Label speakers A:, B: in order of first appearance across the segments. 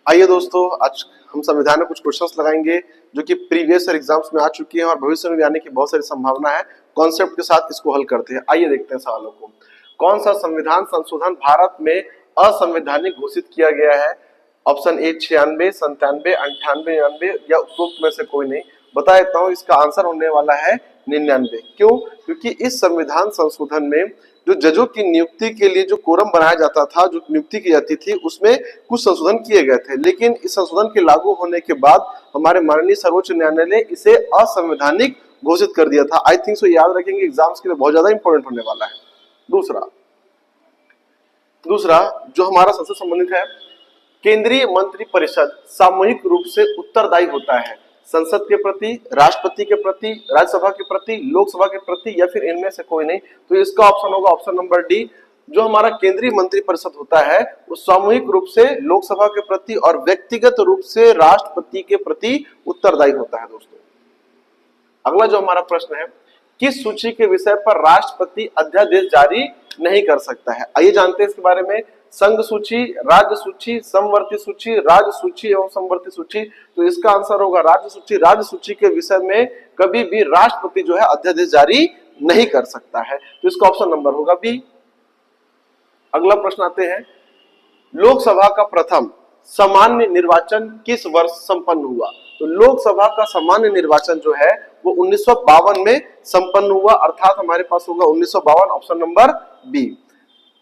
A: आइए दोस्तों, आज हम संविधान में कुछ क्वेश्चंस लगाएंगे जो कि प्रीवियस ईयर एग्जाम्स में आ चुकी हैं और भविष्य में भी आने की बहुत सारी संभावना है। कॉन्सेप्ट के साथ इसको हल करते हैं। आइए देखते हैं सवालों को। कौन सा संविधान संशोधन भारत में असंवैधानिक घोषित किया गया है? ऑप्शन ए 96, 97, 98, 99 या उपरोक्त में से कोई नहीं। बता देता हूं, इसका आंसर होने वाला है 99। क्यों? क्योंकि इस संविधान संशोधन में जो जजों की नियुक्ति के लिए जो कोरम बनाया जाता था, जो नियुक्ति की जाती थी, उसमें कुछ संशोधन किए गए थे। लेकिन इस संशोधन के लागू होने के बाद हमारे माननीय सर्वोच्च न्यायालय ने इसे असंवैधानिक घोषित कर दिया था। आई थिंक सो याद रखेंगे, एग्जाम्स के लिए बहुत ज्यादा इंपॉर्टेंट होने वाला है। दूसरा जो हमारा सबसे संबंधित है, केंद्रीय मंत्रिपरिषद सामूहिक रूप से उत्तरदायी होता है संसद के प्रति, राष्ट्रपति के प्रति, राज्यसभा के प्रति, लोकसभा के प्रति या फिर इनमें से कोई नहीं। तो इसका ऑप्शन होगा ऑप्शन नंबर डी। जो हमारा केंद्रीय मंत्रिपरिषद होता है वो सामूहिक रूप से लोकसभा के प्रति और व्यक्तिगत रूप से राष्ट्रपति के प्रति उत्तरदायी होता है। दोस्तों अगला जो हमारा प्रश्न है, किस सूची के विषय पर राष्ट्रपति अध्यादेश जारी नहीं कर सकता है? आइए जानते हैं इसके बारे में। संघ सूची, राज्य सूची, समवर्ती सूची, राज्य सूची एवं समवर्ती सूची। तो इसका आंसर होगा राज्य सूची। राज्य सूची के विषय में कभी भी राष्ट्रपति जो है अध्यादेश जारी नहीं कर सकता है। तो इसका ऑप्शन नंबर होगा बी। अगला प्रश्न आते हैं, लोकसभा का प्रथम सामान्य निर्वाचन किस वर्ष संपन्न हुआ? तो लोकसभा का सामान्य निर्वाचन जो है वो 1952 में संपन्न हुआ, अर्थात हमारे पास होगा 1952, ऑप्शन नंबर बी।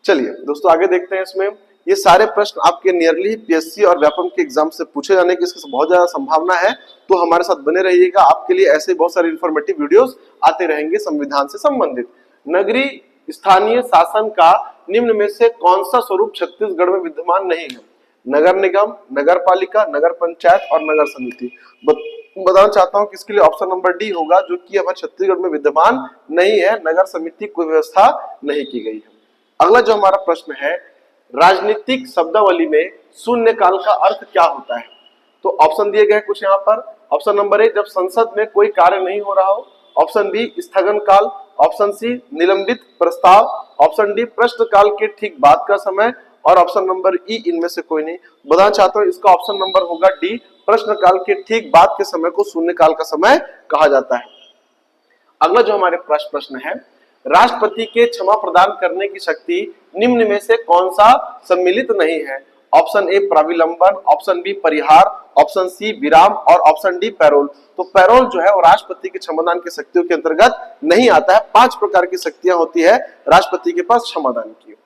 A: चलिए दोस्तों आगे देखते हैं। इसमें ये सारे प्रश्न आपके नियरली पीएससी और व्यापम के एग्जाम से पूछे जाने की इसकी बहुत ज्यादा संभावना है। तो हमारे साथ बने रहिएगा, आपके लिए ऐसे बहुत सारे इंफॉर्मेटिव वीडियोस आते रहेंगे संविधान से संबंधित। नगरीय स्थानीय शासन का निम्न में से कौन सा स्वरूप छत्तीसगढ़ में विद्यमान नहीं है? नगर निगम, नगर पालिका, नगर पंचायत और नगर समिति। बताना चाहता हूं कि इसके लिए ऑप्शन नंबर डी होगा, जो कि हमारे छत्तीसगढ़ में विद्यमान नहीं है। नगर समिति कोई व्यवस्था नहीं की गई है। अगला जो हमारा प्रश्न है, राजनीतिक शब्दावली में शून्य काल का अर्थ क्या होता है? तो ऑप्शन दिए गए कुछ यहाँ पर। ऑप्शन नंबर ए, जब संसद में कोई कार्य नहीं हो रहा हो। ऑप्शन बी, स्थगन काल। ऑप्शन सी, निलंबित प्रस्ताव। ऑप्शन डी, प्रश्न काल के ठीक बाद का समय। और ऑप्शन नंबर ई, इनमें से कोई नहीं। बताना चाहता हूं इसका ऑप्शन नंबर होगा डी, प्रश्न काल के ठीक बाद के समय को शून्य काल का समय कहा जाता है। अगला जो हमारे प्रश्न है, राष्ट्रपति के क्षमा प्रदान करने की शक्ति निम्न में से कौन सा सम्मिलित नहीं है? ऑप्शन ए प्राविलंबन, ऑप्शन बी परिहार, ऑप्शन सी विराम और ऑप्शन डी पैरोल। तो पैरोल जो है वो राष्ट्रपति के क्षमादान की शक्तियों के अंतर्गत नहीं आता है। 5 प्रकार की शक्तियां होती है राष्ट्रपति के पास क्षमादान की।